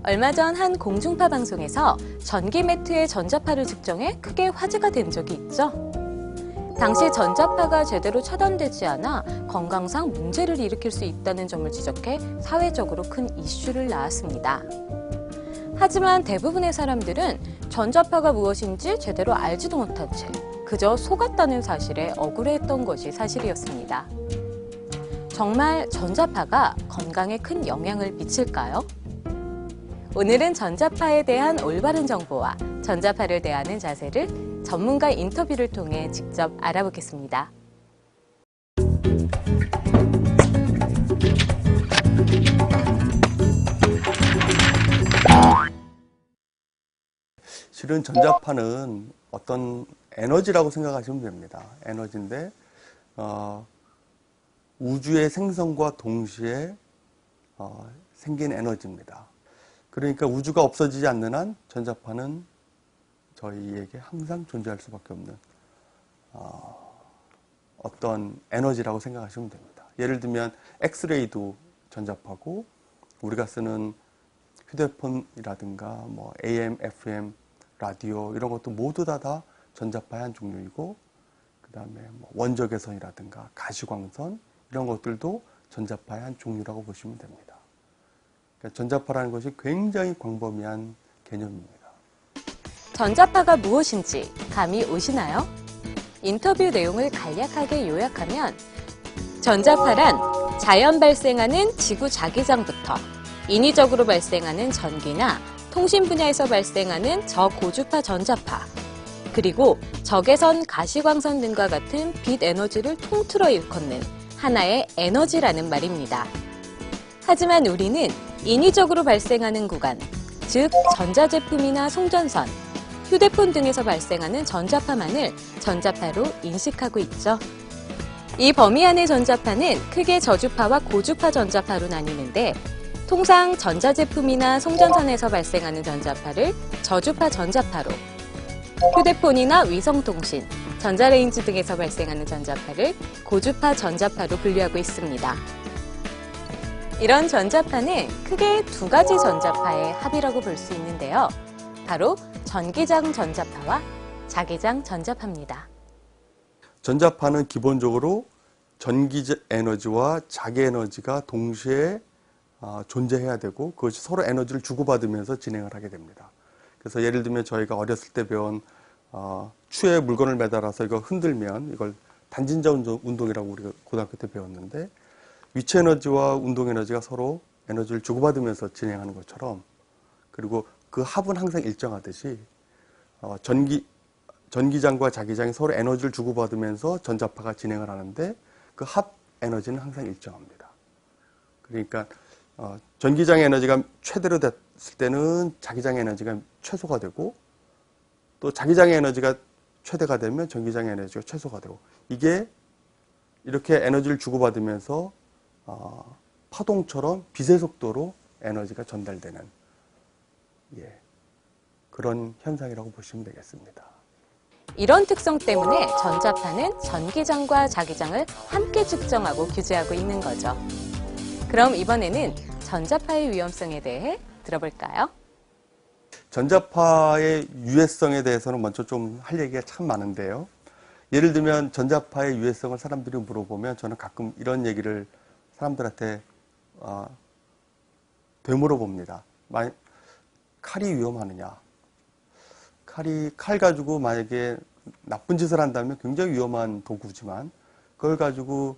얼마 전 한 공중파 방송에서 전기 매트의 전자파를 측정해 크게 화제가 된 적이 있죠. 당시 전자파가 제대로 차단되지 않아 건강상 문제를 일으킬 수 있다는 점을 지적해 사회적으로 큰 이슈를 낳았습니다. 하지만 대부분의 사람들은 전자파가 무엇인지 제대로 알지도 못한 채 그저 속았다는 사실에 억울해했던 것이 사실이었습니다. 정말 전자파가 건강에 큰 영향을 미칠까요? 오늘은 전자파에 대한 올바른 정보와 전자파를 대하는 자세를 전문가 인터뷰를 통해 직접 알아보겠습니다. 실은 전자파는 어떤 에너지라고 생각하시면 됩니다. 에너지인데 우주의 생성과 동시에 생긴 에너지입니다. 그러니까 우주가 없어지지 않는 한 전자파는 저희에게 항상 존재할 수밖에 없는 어떤 에너지라고 생각하시면 됩니다. 예를 들면 엑스레이도 전자파고 우리가 쓰는 휴대폰이라든가 뭐 AM, FM, 라디오 이런 것도 모두 다 전자파의 한 종류이고 그 다음에 뭐 원적외선이라든가 가시광선 이런 것들도 전자파의 한 종류라고 보시면 됩니다. 그러니까 전자파라는 것이 굉장히 광범위한 개념입니다. 전자파가 무엇인지 감이 오시나요? 인터뷰 내용을 간략하게 요약하면 전자파란 자연 발생하는 지구 자기장부터 인위적으로 발생하는 전기나 통신 분야에서 발생하는 저고주파 전자파, 그리고 적외선 가시광선 등과 같은 빛 에너지를 통틀어 일컫는 하나의 에너지라는 말입니다. 하지만 우리는 인위적으로 발생하는 구간, 즉 전자제품이나 송전선, 휴대폰 등에서 발생하는 전자파만을 전자파로 인식하고 있죠. 이 범위 안의 전자파는 크게 저주파와 고주파 전자파로 나뉘는데 통상 전자제품이나 송전선에서 발생하는 전자파를 저주파 전자파로, 휴대폰이나 위성통신, 전자레인지 등에서 발생하는 전자파를 고주파 전자파로 분류하고 있습니다. 이런 전자파는 크게 두 가지 전자파의 합이라고 볼 수 있는데요. 바로 전기장 전자파와 자기장 전자파입니다. 전자파는 기본적으로 전기 에너지와 자기 에너지가 동시에 존재해야 되고 그것이 서로 에너지를 주고받으면서 진행을 하게 됩니다. 그래서 예를 들면 저희가 어렸을 때 배운 추에 물건을 매달아서 이거 흔들면 이걸 단진자 운동이라고 우리가 고등학교 때 배웠는데 위치 에너지와 운동 에너지가 서로 에너지를 주고받으면서 진행하는 것처럼 그리고 그 합은 항상 일정하듯이 전기장과 자기장이 서로 에너지를 주고받으면서 전자파가 진행을 하는데 그 합 에너지는 항상 일정합니다. 그러니까 전기장의 에너지가 최대로 됐을 때는 자기장의 에너지가 최소가 되고 또 자기장의 에너지가 최대가 되면 전기장의 에너지가 최소가 되고 이게 이렇게 에너지를 주고받으면서 파동처럼 빛의 속도로 에너지가 전달되는 그런 현상이라고 보시면 되겠습니다. 이런 특성 때문에 전자파는 전기장과 자기장을 함께 측정하고 규제하고 있는 거죠. 그럼 이번에는 전자파의 위험성에 대해 들어볼까요? 전자파의 유해성에 대해서는 먼저 좀 할 얘기가 참 많은데요. 예를 들면 전자파의 유해성을 사람들이 물어보면 저는 가끔 이런 얘기를 사람들한테 되물어봅니다. 칼이 위험하느냐? 칼 가지고 만약에 나쁜 짓을 한다면 굉장히 위험한 도구지만 그걸 가지고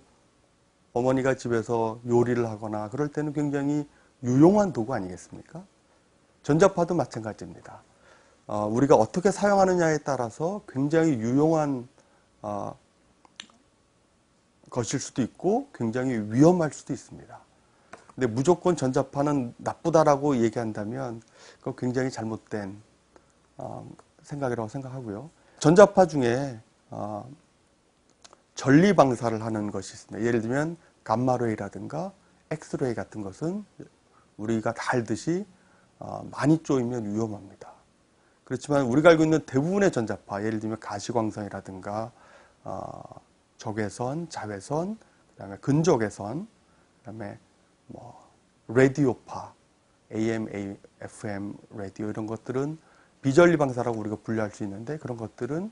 어머니가 집에서 요리를 하거나 그럴 때는 굉장히 유용한 도구 아니겠습니까? 전자파도 마찬가지입니다. 우리가 어떻게 사용하느냐에 따라서 굉장히 유용한 것일 수도 있고 굉장히 위험할 수도 있습니다. 근데 무조건 전자파는 나쁘다라고 얘기한다면 그건 굉장히 잘못된 생각이라고 생각하고요. 전자파 중에 전리 방사를 하는 것이 있습니다. 예를 들면 감마레이라든가 엑스레이 같은 것은 우리가 다 알듯이 많이 쪼이면 위험합니다. 그렇지만 우리가 알고 있는 대부분의 전자파, 예를 들면 가시광선이라든가 적외선, 자외선, 그다음에 근적외선, 그다음에 라디오파 AM, FM, 라디오 이런 것들은 비전리 방사라고 우리가 분류할 수 있는데 그런 것들은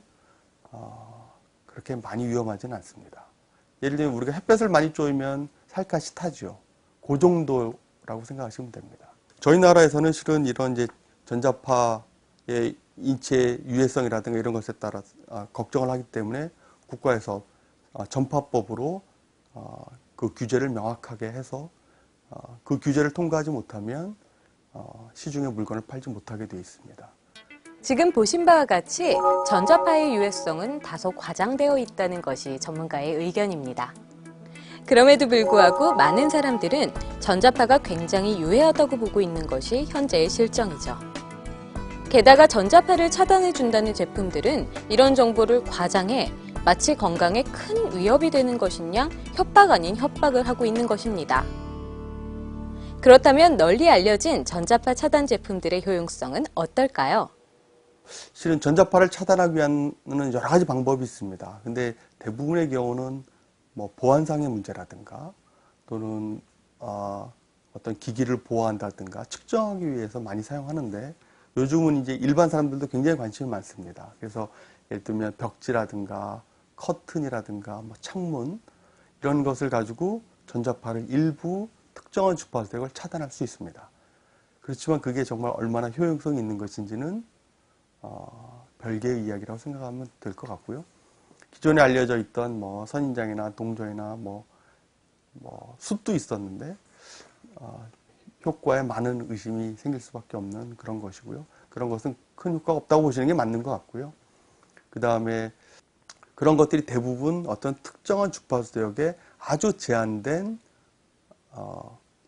그렇게 많이 위험하지는 않습니다. 예를 들면 우리가 햇볕을 많이 쬐면 살갗이 타죠. 그 정도라고 생각하시면 됩니다. 저희 나라에서는 실은 이런 이제 전자파의 인체 유해성이라든가 이런 것에 따라 걱정을 하기 때문에 국가에서 전파법으로 그 규제를 명확하게 해서 그 규제를 통과하지 못하면 시중에 물건을 팔지 못하게 되어 있습니다. 지금 보신 바와 같이 전자파의 유해성은 다소 과장되어 있다는 것이 전문가의 의견입니다. 그럼에도 불구하고 많은 사람들은 전자파가 굉장히 유해하다고 보고 있는 것이 현재의 실정이죠. 게다가 전자파를 차단해준다는 제품들은 이런 정보를 과장해 마치 건강에 큰 위협이 되는 것인 양 협박 아닌 협박을 하고 있는 것입니다. 그렇다면 널리 알려진 전자파 차단 제품들의 효용성은 어떨까요? 실은 전자파를 차단하기 위한 여러 가지 방법이 있습니다. 근데 대부분의 경우는 뭐 보안상의 문제라든가 또는 어떤 기기를 보호한다든가 측정하기 위해서 많이 사용하는데 요즘은 이제 일반 사람들도 굉장히 관심이 많습니다. 그래서 예를 들면 벽지라든가 커튼이라든가 뭐 창문 이런 것을 가지고 전자파를 일부 특정한 주파수 대역을 차단할 수 있습니다. 그렇지만 그게 정말 얼마나 효용성이 있는 것인지는 별개의 이야기라고 생각하면 될 것 같고요. 기존에 알려져 있던 뭐 선인장이나 동전이나 뭐 숯도 있었는데 효과에 많은 의심이 생길 수밖에 없는 그런 것이고요. 그런 것은 큰 효과가 없다고 보시는 게 맞는 것 같고요. 그 다음에 그런 것들이 대부분 어떤 특정한 주파수 대역에 아주 제한된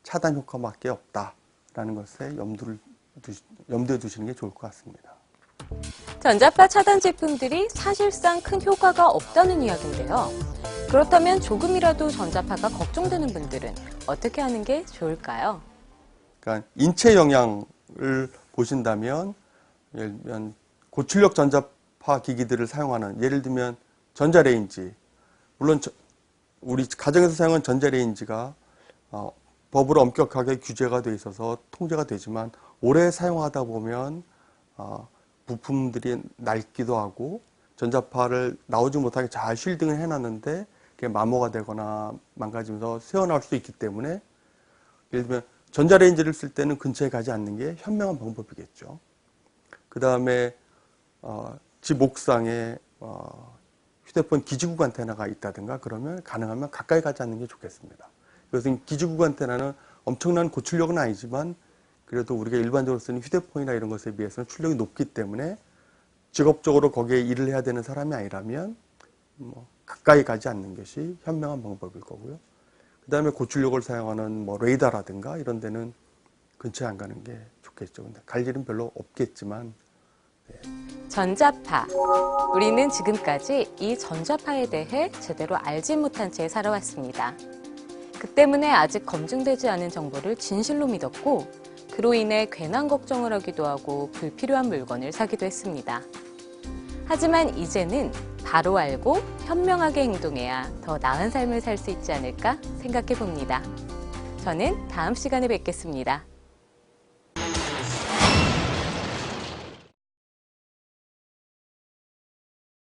차단 효과밖에 없다라는 것에 염두에 두시는 게 좋을 것 같습니다. 전자파 차단 제품들이 사실상 큰 효과가 없다는 이야기인데요. 그렇다면 조금이라도 전자파가 걱정되는 분들은 어떻게 하는 게 좋을까요? 그러니까 인체 영향을 보신다면 예를 들면 고출력 전자파 기기들을 사용하는 예를 들면 전자레인지 물론 우리 가정에서 사용하는 전자레인지가 법으로 엄격하게 규제가 돼 있어서 통제가 되지만 오래 사용하다 보면 부품들이 낡기도 하고 전자파를 나오지 못하게 잘 쉴딩을 해놨는데 그게 마모가 되거나 망가지면서 새어나올 수도 있기 때문에 예를 들면 전자레인지를 쓸 때는 근처에 가지 않는 게 현명한 방법이겠죠. 그 다음에 집 옥상에 휴대폰 기지국 안테나가 있다든가 그러면 가능하면 가까이 가지 않는 게 좋겠습니다. 그래서 기지국 안테나는 엄청난 고출력은 아니지만 그래도 우리가 일반적으로 쓰는 휴대폰이나 이런 것에 비해서는 출력이 높기 때문에 직업적으로 거기에 일을 해야 되는 사람이 아니라면 가까이 가지 않는 것이 현명한 방법일 거고요. 그 다음에 고출력을 사용하는 레이더라든가 이런 데는 근처에 안 가는 게 좋겠죠. 근데 갈 일은 별로 없겠지만. 전자파. 우리는 지금까지 이 전자파에 대해 제대로 알지 못한 채 살아왔습니다. 그 때문에 아직 검증되지 않은 정보를 진실로 믿었고 그로 인해 괜한 걱정을 하기도 하고 불필요한 물건을 사기도 했습니다. 하지만 이제는 바로 알고 현명하게 행동해야 더 나은 삶을 살 수 있지 않을까 생각해 봅니다. 저는 다음 시간에 뵙겠습니다.